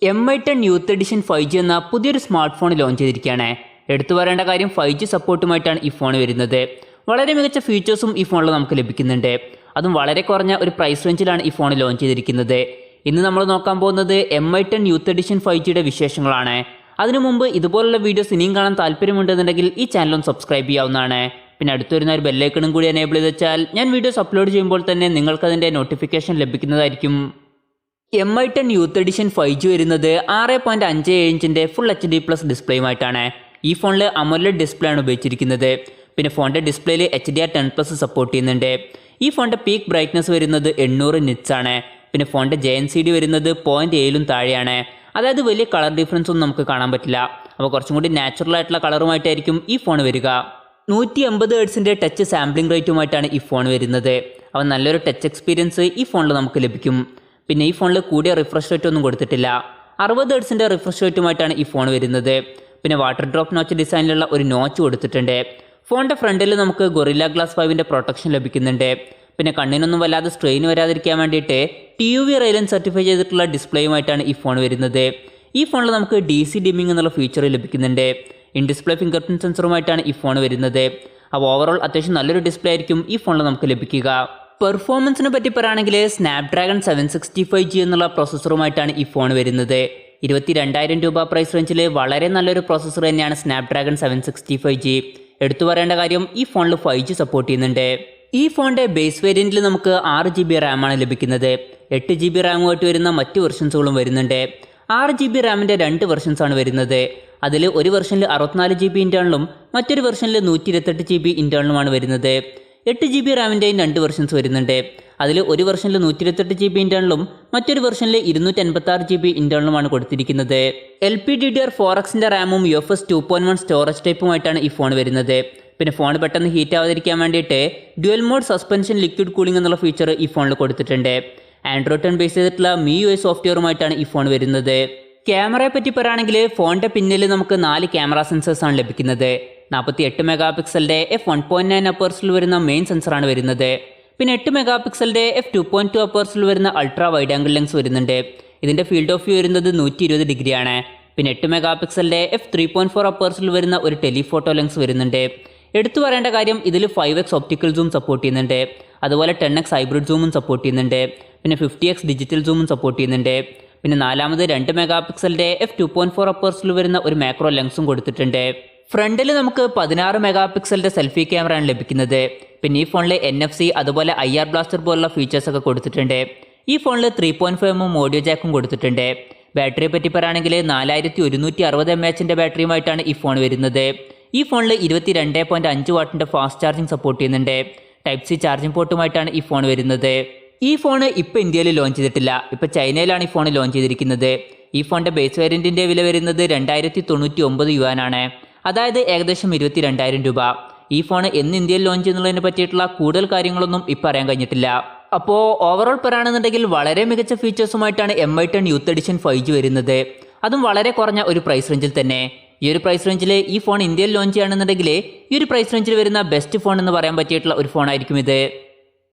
M10 youth edition 5G എന്ന പുതിയൊരു smart phone launch ചെയ്തിരിക്കുകയാണ്. എടുത്തു പറയേണ്ട കാര്യം 5G സപ്പോർട്ടുമായിട്ടാണ് ഈ ഫോൺ വരുന്നത്. വളരെ മികച്ച ഫീച്ചേഴ്സും ഈ ഫോണിൽ നമുക്ക് ലഭിക്കുന്നുണ്ട്. അതും വളരെ കുറഞ്ഞ ഒരു പ്രൈസ് റേഞ്ചിലാണ് ഈ ഫോൺ ലോഞ്ച് ചെയ്തിരിക്കുന്നത്. ഇന്ന് നമ്മൾ നോക്കാൻ പോകുന്നത് M10 യൂത്ത് എഡിഷൻ 5Gയുടെ വിശേഷങ്ങളാണ്. അതിനു മുമ്പ് ഇതുപോലുള്ള വീഡിയോസ് ഇനിയും കാണാൻ താല്പര്യമുണ്ടെന്നുണ്ടെങ്കിൽ ഈ ചാനലും സബ്സ്ക്രൈബ് ചെയ്യാവുന്നതാണ്. പിന്നെ അടുത്ത് വരുന്ന ഒരു ബെല്ലൈക്കണും കൂടി എനേബിൾ ചെയ്ത് വെച്ചാൽ ഞാൻ വീഡിയോസ് അപ്ലോഡ് ചെയ്യുമ്പോൾ തന്നെ നിങ്ങൾക്കതിൻ്റെ നോട്ടിഫിക്കേഷൻ ലഭിക്കുന്നതായിരിക്കും. M10 യൂത്ത് എഡിഷൻ 5G വരുന്നത് 6.57 ഇഞ്ചിൻ്റെ ഫുൾ HD+ ഡിസ്പ്ലേയുമായിട്ടാണ്. ഈ ഫോണിൽ AMOLED ഡിസ്പ്ലേ ആണ് ഉപയോഗിച്ചിരിക്കുന്നത്. പിന്നെ ഫോണിൻ്റെ ഡിസ്പ്ലേയിൽ HDR10+ സപ്പോർട്ട് ചെയ്യുന്നുണ്ട്. ഈ ഫോണിൻ്റെ പീക്ക് ബ്രൈറ്റ്നസ് വരുന്നത് 800 nits ആണ്. പിന്നെ ഫോണിൻ്റെ JNCD വരുന്നത് 0.7 താഴെയാണ്. അതായത് വലിയ കളർ ഡിഫറൻസ് ഒന്നും നമുക്ക് കാണാൻ പറ്റില്ല. അപ്പോൾ കുറച്ചും കൂടി നാച്ചുറൽ ആയിട്ടുള്ള കളറുമായിട്ടായിരിക്കും ഈ ഫോൺ വരിക. 150 Hz ടച്ച് സാമ്പിളിംഗ് റേറ്റുമായിട്ടാണ് ഈ ഫോൺ വരുന്നത്. അപ്പോൾ നല്ലൊരു ടച്ച് എക്സ്പീരിയൻസ് ഈ ഫോണിൽ നമുക്ക് ലഭിക്കും. പിന്നെ ഈ ഫോണിൽ കൂടിയ റിഫ്രഷ് റേറ്റ് ഒന്നും കൊടുത്തിട്ടില്ല. 60 Hz റിഫ്രഷ് റേറ്റുമായിട്ടാണ് ഈ ഫോൺ വരുന്നത്. പിന്നെ വാട്ടർ ഡ്രോപ്പ് നോച്ച് ഡിസൈനിലുള്ള ഒരു നോച്ച് കൊടുത്തിട്ടുണ്ട്. ഫോണിൻ്റെ ഫ്രണ്ടിൽ നമുക്ക് ഗൊറില്ല ഗ്ലാസ് 5ൻ്റെ പ്രൊട്ടക്ഷൻ ലഭിക്കുന്നുണ്ട്. പിന്നെ കണ്ണിനൊന്നും വല്ലാതെ സ്ട്രെയിൻ വരാതിരിക്കാൻ വേണ്ടിയിട്ട് TUV റെയിലൻ സർട്ടിഫൈ ചെയ്തിട്ടുള്ള ഡിസ്പ്ലേയുമായിട്ടാണ് ഈ ഫോൺ വരുന്നത്. ഈ ഫോണിൽ നമുക്ക് DC ഡിമ്മിംഗ് എന്നുള്ള ഫീച്ചർ ലഭിക്കുന്നുണ്ട്. ഇൻ ഡിസ്പ്ലേ ഫിംഗർ പ്രിൻറ് സെൻസറുമായിട്ടാണ് ഈ ഫോൺ വരുന്നത്. അപ്പോൾ ഓവറോൾ അത്യാവശ്യം നല്ലൊരു ഡിസ്പ്ലേ ആയിരിക്കും ഈ ഫോണിൽ നമുക്ക് ലഭിക്കുക. പെർഫോമൻസിനെ പറ്റി പറയുകയാണെങ്കിൽ സ്നാപ്ഡ്രാഗൺ 765G എന്നുള്ള പ്രോസസ്സറുമായിട്ടാണ് ഈ ഫോൺ വരുന്നത്. 22,000 രൂപ പ്രൈസ് റേഞ്ചിൽ വളരെ നല്ലൊരു പ്രോസസ്സർ തന്നെയാണ് സ്നാപ്ഡ്രാഗൺ 765G. എടുത്തു പറയേണ്ട കാര്യം ഈ ഫോണിൽ 5G സപ്പോർട്ട് ചെയ്യുന്നുണ്ട്. ഈ ഫോണിൻ്റെ ബേസ് വേരിയൻറ്റിൽ നമുക്ക് 6GB റാമാണ് ലഭിക്കുന്നത്. 8GB റാമുമായിട്ട് വരുന്ന മറ്റ് വെർഷൻസുകളും വരുന്നുണ്ട്. 6GB റാമിൻ്റെ 2 വെർഷൻസാണ് വരുന്നത്. അതിൽ ഒരു വെർഷനിൽ 64GB ഇൻറ്റേർണലും മറ്റൊരു വെർഷനിൽ 128GB ഇൻറ്റേർണലുമാണ് വരുന്നത്. 8GB റാമിൻ്റെയും 2 വെർഷൻസ് വരുന്നുണ്ട്. അതിൽ ഒരു വെർഷനിൽ 128GB ഇൻറ്റേർണലും മറ്റൊരു വെർഷനിൽ 256GB ഇൻറ്റേർണലുമാണ് കൊടുത്തിരിക്കുന്നത്. LPDDR4Xൻ്റെ റാമും UFS 2.1 സ്റ്റോറേജ് ടൈപ്പുമായിട്ടാണ് ഈ ഫോൺ വരുന്നത്. പിന്നെ ഫോൺ പെട്ടെന്ന് ഹീറ്റ് ആവാതിരിക്കാൻ വേണ്ടിയിട്ട് dual mode suspension liquid cooling എന്നുള്ള ഫീച്ചർ ഈ ഫോണിൽ കൊടുത്തിട്ടുണ്ട്. ആൻഡ്രോയിഡ് 10 ബേസ് ചെയ്തിട്ടുള്ള MIUI സോഫ്റ്റ്വെയറുമായിട്ടാണ് ഈ ഫോൺ വരുന്നത്. ക്യാമറയെ പറ്റി പറയുകയാണെങ്കിൽ ഫോണിൻ്റെ പിന്നിൽ നമുക്ക് 4 ക്യാമറ സെൻസേഴ്സാണ് ലഭിക്കുന്നത്. 48 മെഗാപിക്സലിൻ്റെ f1.9 അപ്പേഴ്സിൽ വരുന്ന മെയിൻ സെൻസറാണ് വരുന്നത്. പിന്നെ 8 മെഗാപിക്സലിൻ്റെ f2.2 അപ്പേഴ്സിൽ വരുന്ന അൾട്രാ വൈഡ് ആംഗിൾ ലെൻസ് വരുന്നുണ്ട്. ഇതിൻ്റെ ഫീൽഡ് ഓഫ് വ്യൂ വരുന്നത് 120 ഡിഗ്രിയാണ്. പിന്നെ 8 മെഗാപിക്സലിൻ്റെ f3.4 അപ്പേഴ്സിൽ വരുന്ന ഒരു ടെലിഫോട്ടോ ലെൻസ് വരുന്നുണ്ട്. എടുത്തു പറയേണ്ട കാര്യം ഇതിൽ 5x ഒപ്റ്റിക്കൽ സൂം സപ്പോർട്ട് ചെയ്യുന്നുണ്ട്. അതുപോലെ 10x ഹൈബ്രിഡ് സൂമും സപ്പോർട്ട് ചെയ്യുന്നുണ്ട്. പിന്നെ 50x ഡിജിറ്റൽ സൂമും സപ്പോർട്ട് ചെയ്യുന്നുണ്ട്. പിന്നെ നാലാമത് 2 മെഗാപിക്സലിൻ്റെ f2.4 അപ്പേഴ്സിൽ വരുന്ന ഒരു മാക്രോ ലെൻസും കൊടുത്തിട്ടുണ്ട്. ഫ്രണ്ടിൽ നമുക്ക് 16 മെഗാപിക്സലിൻ്റെ സെൽഫി ക്യാമറയാണ് ലഭിക്കുന്നത്. പിന്നെ ഈ ഫോണിൽ NFC അതുപോലെ IR ബ്ലാസ്റ്റർ പോലുള്ള ഫീച്ചേഴ്സൊക്കെ കൊടുത്തിട്ടുണ്ട്. ഈ ഫോണിൽ 3.5mm ഓഡിയോ ജാക്കും കൊടുത്തിട്ടുണ്ട്. ബാറ്ററിയെ പറ്റി പറയുകയാണെങ്കിൽ 4160 mAhൻ്റെ ബാറ്ററിയുമായിട്ടാണ് ഈ ഫോൺ വരുന്നത്. ഈ ഫോണിൽ 22.5 വാട്ടിൻ്റെ ഫാസ്റ്റ് ചാർജിങ് സപ്പോർട്ട് ചെയ്യുന്നുണ്ട്. Type-C ചാർജിങ് പോർട്ടുമായിട്ടാണ് ഈ ഫോൺ വരുന്നത്. ഈ ഫോൺ ഇപ്പോൾ ഇന്ത്യയിൽ ലോഞ്ച് ചെയ്തിട്ടില്ല. ഇപ്പോൾ ചൈനയിലാണ് ഈ ഫോൺ ലോഞ്ച് ചെയ്തിരിക്കുന്നത്. ഈ ഫോണിൻ്റെ ബേസ് വേരിയൻറ്റിൻ്റെ വില വരുന്നത് 2099 യുവാനാണ്. അതായത് ഏകദേശം 22,000 രൂപ. ഈ ഫോൺ എന്ന് ഇന്ത്യയിൽ ലോഞ്ച് ചെയ്യുന്നതിനെ പറ്റിയിട്ടുള്ള കൂടുതൽ കാര്യങ്ങളൊന്നും ഇപ്പോൾ അറിയാൻ കഴിഞ്ഞിട്ടില്ല. അപ്പോൾ ഓവറോൾ പറയുകയാണെന്നുണ്ടെങ്കിൽ വളരെ മികച്ച ഫീച്ചേഴ്സുമായിട്ടാണ് M10 യൂത്ത് എഡിഷൻ 5G വരുന്നത്. അതും വളരെ കുറഞ്ഞ ഒരു പ്രൈസ് റേഞ്ചിൽ തന്നെ. ഈ ഒരു പ്രൈസ് റേഞ്ചിൽ ഈ ഫോൺ ഇന്ത്യയിൽ ലോഞ്ച് ചെയ്യുകയാണെന്നുണ്ടെങ്കിൽ ഈ ഒരു പ്രൈസ് റേഞ്ചിൽ വരുന്ന ബെസ്റ്റ് ഫോൺ എന്ന് പറയാൻ പറ്റിയിട്ടുള്ള ഒരു ഫോണായിരിക്കും ഇത്.